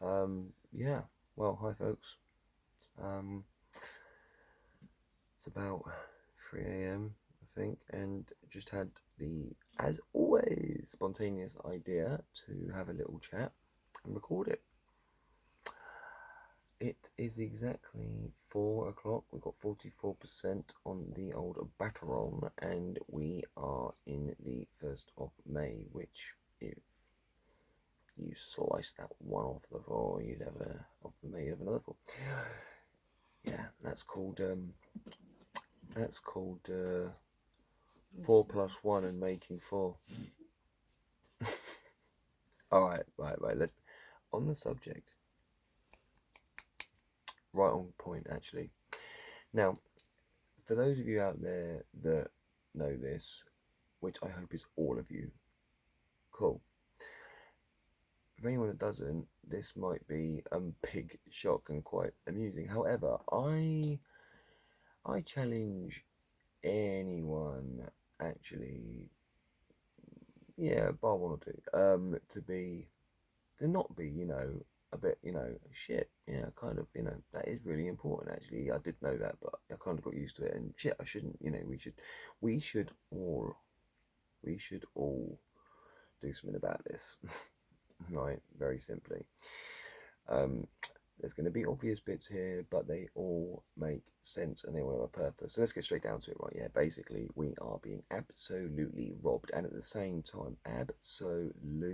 Yeah, well, hi folks. Um, it's about 3 a.m. I think, and just had the, as always, spontaneous idea to have a little chat and record it. It is exactly 4 o'clock. We've got 44% on the old Bateron, and we are in the 1st of May, which, if you slice that one off the 4, you'd have another 4. Yeah, that's called 4 plus 1 and making 4. Alright, right. Let's, on the subject. Right on point, actually. Now, for those of you out there that know this, which I hope is all of you, cool. For anyone that doesn't, this might be a big shock and quite amusing. However, I challenge anyone, actually, yeah, bar one or two, to not be, a bit, shit, yeah, kind of, that is really important, actually. I did know that, but I kind of got used to it, and shit, I shouldn't, we should all, do something about this, right, very simply. There's going to be obvious bits here, but they all make sense and they all have a purpose. So let's get straight down to it, right? Yeah, basically, we are being absolutely robbed and at the same time, absolutely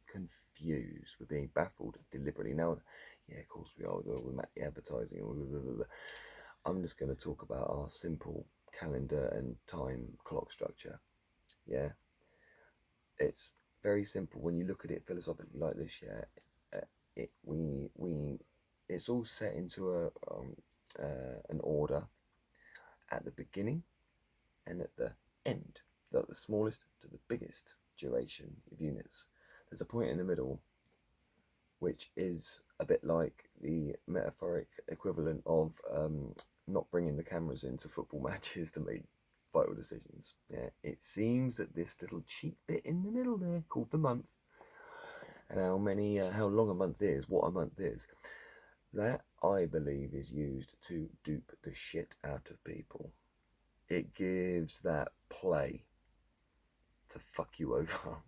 confused. We're being baffled deliberately. Now, yeah, of course we are with all the advertising. Blah, blah, blah. I'm just going to talk about our simple calendar and time clock structure. Yeah, it's very simple when you look at it philosophically like this. Yeah, it's all set into an order at the beginning and at the end, like the smallest to the biggest duration of units. There's a point in the middle, which is a bit like the metaphoric equivalent of not bringing the cameras into football matches to make vital decisions. Yeah, it seems that this little cheap bit in the middle there, called the month, and how long a month is, what a month is, that, I believe, is used to dupe the shit out of people. It gives that play to fuck you over,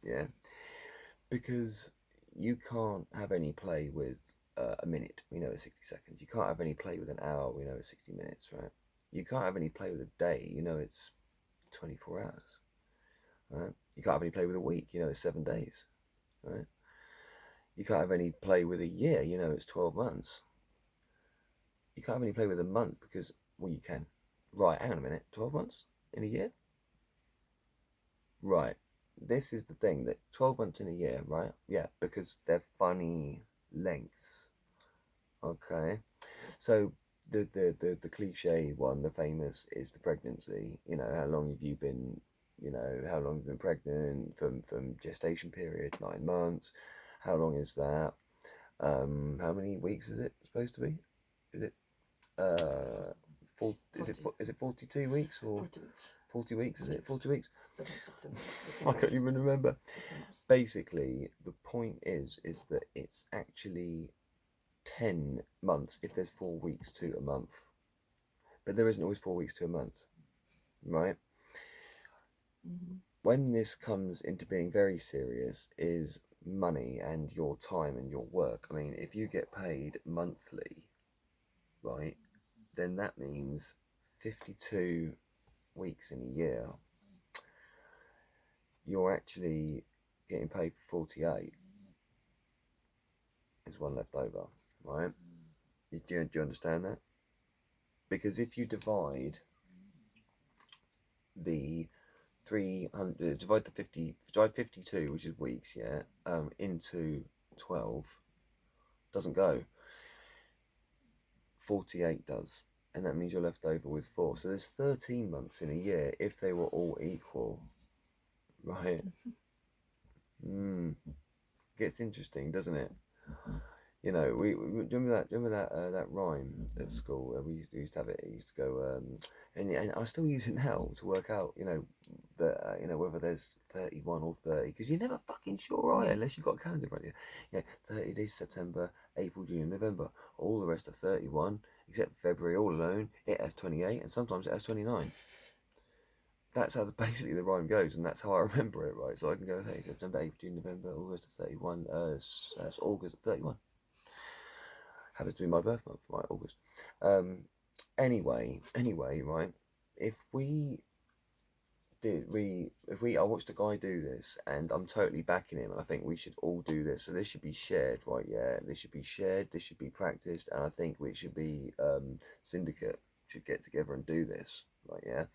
yeah? Because you can't have any play with a minute, we know it's 60 seconds. You can't have any play with an hour, we know it's 60 minutes, right? You can't have any play with a day, you know it's 24 hours, right? You can't have any play with a week, you know it's 7 days, right? You can't have any play with a year, you know it's 12 months. You can't have any play with a month because, well, you can. Right, hang on a minute, 12 months in a year? Right, this is the thing, that 12 months in a year, right? Yeah, because they're funny lengths, okay? So the cliche one, the famous, is the pregnancy. How long have you been, how long have you been pregnant from gestation period, 9 months? How long is that? How many weeks is it supposed to be? Is it is it 42 weeks or 40 weeks? 40 weeks, is it 40 weeks? I I can't even remember. Basically, the point is that it's actually 10 months if there's 4 weeks to a month, but there isn't always 4 weeks to a month, right? When this comes into being very serious is money and your time and your work. I mean, if you get paid monthly, right, then that means 52 weeks in a year, you're actually getting paid for 48. There's one left over, right? Do you understand that? Because if you divide the 300, divide 52, which is weeks, yeah, into 12, doesn't go. 48 does. And that means you're left over with 4. So there's 13 months in a year if they were all equal, right? Gets interesting, doesn't it? You know, we remember that rhyme at school. We used to have it. It used to go, and I still use it now to work out. You know, whether there's 31 or 30, because you're never fucking sure, are you? Unless you've got a calendar right here. Yeah, 30 days September, April, June, November. All the rest are 31, except February all alone. It has 28, and sometimes it has 29. That's how basically the rhyme goes, and that's how I remember it, right? So I can go 30 September, April, June, November, all the rest of 31. That's August 31. Happens to be my birth month, right? August. Anyway, right? If we I watched a guy do this, and I'm totally backing him, and I think we should all do this. So this should be shared, right? Yeah, this should be shared. This should be practiced, and I think we should be syndicate should get together and do this, right? Yeah,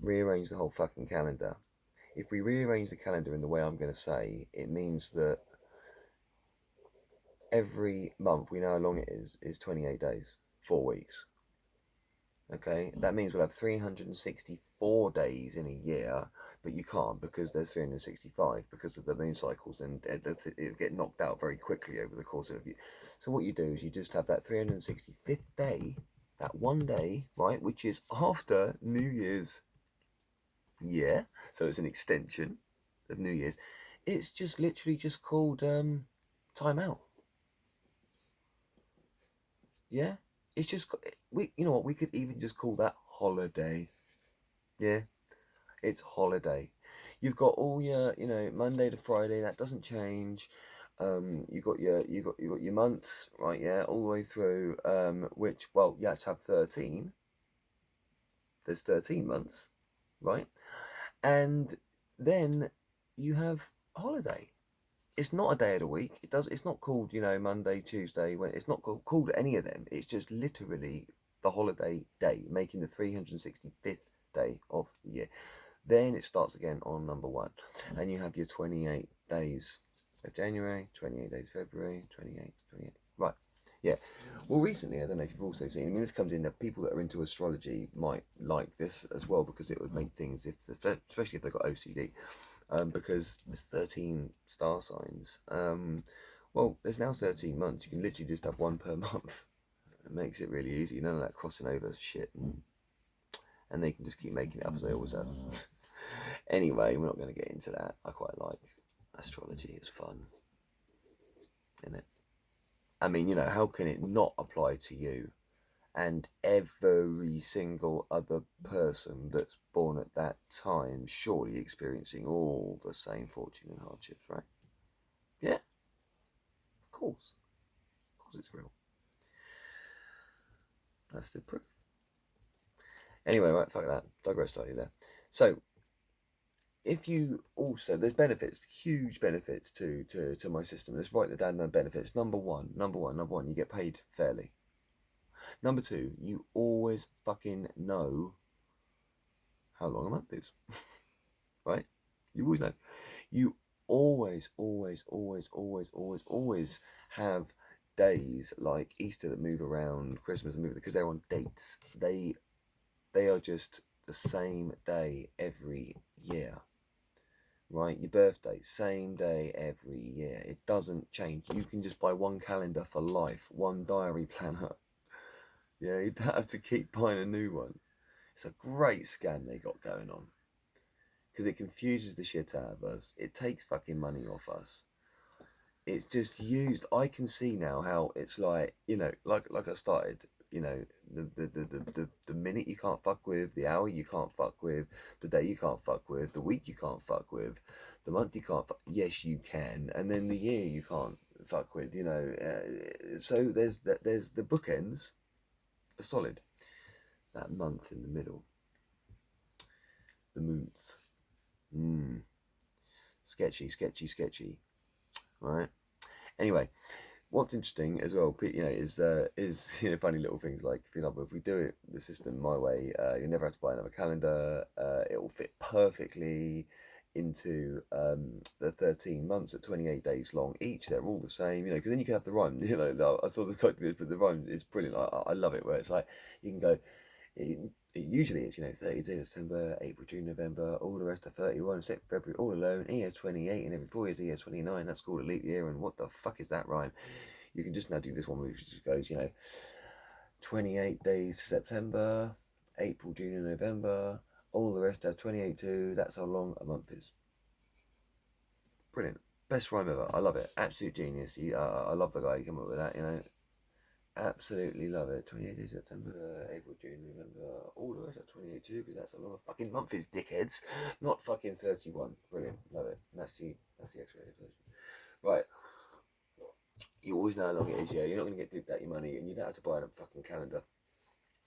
rearrange the whole fucking calendar. If we rearrange the calendar in the way I'm going to say, it means that every month, we know how long it is 28 days, 4 weeks. Okay, that means we'll have 364 days in a year, but you can't, because there's 365 because of the moon cycles, and it'll get knocked out very quickly over the course of a year. So what you do is you just have that 365th day, that one day, right, which is after New Year's. Yeah, so it's an extension of New Year's. It's just literally just called time out. Yeah, it's just you know what, we could even just call that holiday. Yeah, it's holiday. You've got all your, Monday to Friday, that doesn't change. You got your months, right? Yeah, all the way through. Which, well, you have to have 13. There's 13 months, right? And then you have holiday. It's not a day of the week. It's not called, Monday, Tuesday. When it's not called any of them. It's just literally the holiday day, making the 365th day of the year. Then it starts again on number 1, and you have your 28 days of January, 28 days of February, 28. Right. Yeah. Well, recently, I don't know if you've also seen, I mean, this comes in that people that are into astrology might like this as well, because it would make things, especially if they've got OCD, because there's 13 star signs. Well, there's now 13 months. You can literally just have one per month. It makes it really easy. None of that crossing over shit, and they can just keep making it up as they always have. Anyway, we're not going to get into that. I quite like astrology. It's fun, isn't it? I mean, how can it not apply to you and every single other person that's born at that time, surely experiencing all the same fortune and hardships, right? Yeah, of course. Of course it's real. That's the proof. Anyway, right, fuck that. Digress slightly there. So, if you also, there's benefits, huge benefits to my system. Let's write down the benefits. Number one, you get paid fairly. Number 2, you always fucking know how long a month is. Right? You always know. You always have days like Easter that move around, Christmas move, because they're on dates. They are just the same day every year. Right, your birthday, same day every year. It doesn't change. You can just buy one calendar for life, one diary planner. Yeah, you don't have to keep buying a new one. It's a great scam they got going on, because it confuses the shit out of us. It takes fucking money off us. It's just used. I can see now how it's like, like I started, the minute you can't fuck with, the hour you can't fuck with, the day you can't fuck with, the week you can't fuck with, the month you can't fuck. Yes, you can, and then the year you can't fuck with. So there's the bookends are solid. That month in the middle, the month, sketchy, right? Anyway, what's interesting as well, is funny little things like, for example, if we do it the system my way, you never have to buy another calendar. It will fit perfectly into the 13 months at 28 days long each. They're all the same, because then you can have the rhyme. I saw the quote, but the rhyme is brilliant. I love it, where it's like you can go usually it's, 30 days, September, April, June, November, all the rest are 31, except February, all alone, he has 28, and every 4 years he has 29, that's called a leap year, and what the fuck is that rhyme? You can just now do this one, which just goes, 28 days September, April, June, and November, all the rest have 28 too, that's how long a month is. Brilliant. Best rhyme ever. I love it. Absolute genius. I love the guy who came up with that, Absolutely love it. 28 days September, April, June, November. All the rest are 28 too, because that's how long a fucking month is, dickheads. Not fucking 31. Brilliant. Love it. That's the X-rated version. Right. You always know how long it is, yeah. You're not going to get duped out your money, and you don't have to buy a fucking calendar.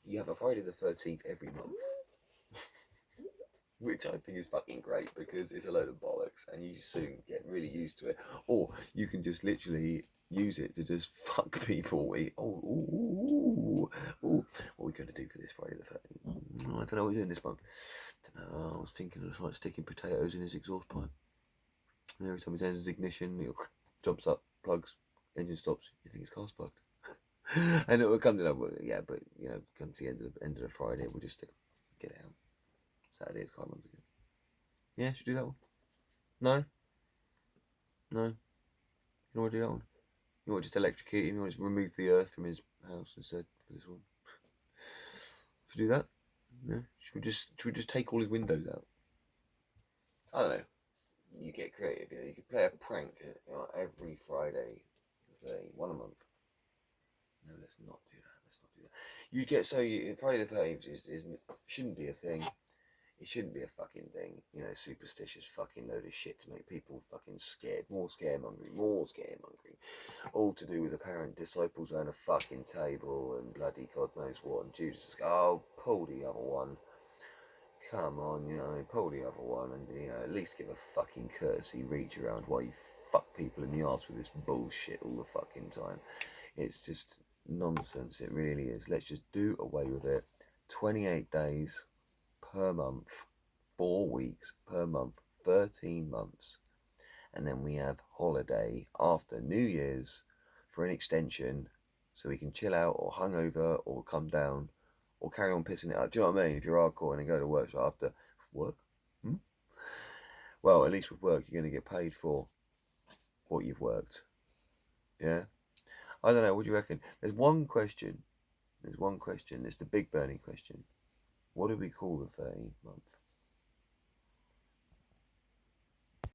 You have a Friday the 13th every month. Which I think is fucking great, because it's a load of bollocks and you soon get really used to it. Or you can just literally use it to just fuck people. What are we going to do for this Friday the 13th? I don't know what we're doing this month. I was thinking of like sticking potatoes in his exhaust pipe. And every time he turns his ignition, it jumps up, plugs, engine stops. You think his car's plugged. And it will come to that, yeah, but come to the end of the Friday, we'll just get it out. Saturday is quite a month ago. Yeah, should we do that one? No? No? You don't want to do that one? You want to just electrocute him? You want to just remove the earth from his house instead for this one? Should we do that? Yeah? Should we just take all his windows out? I don't know. You get creative, you could play a prank every Friday, one a month. No, let's not do that. You get Friday the 13th shouldn't be a thing. It shouldn't be a fucking thing, superstitious fucking load of shit to make people fucking scared. More scaremongering. All to do with apparent disciples around a fucking table and bloody God knows what. And Judas, pull the other one. Come on, pull the other one and, at least give a fucking courtesy reach around while you fuck people in the arse with this bullshit all the fucking time. It's just nonsense, it really is. Let's just do away with it. 28 days per month, 4 weeks per month, 13 months, and then we have holiday after New Year's for an extension, so we can chill out or hungover or come down or carry on pissing it up. Do you know what I mean? If you're hardcore and then go to work after work, well, at least with work you're going to get paid for what you've worked. Yeah, I don't know. What do you reckon? There's one question. It's the big burning question. What do we call the 13th month?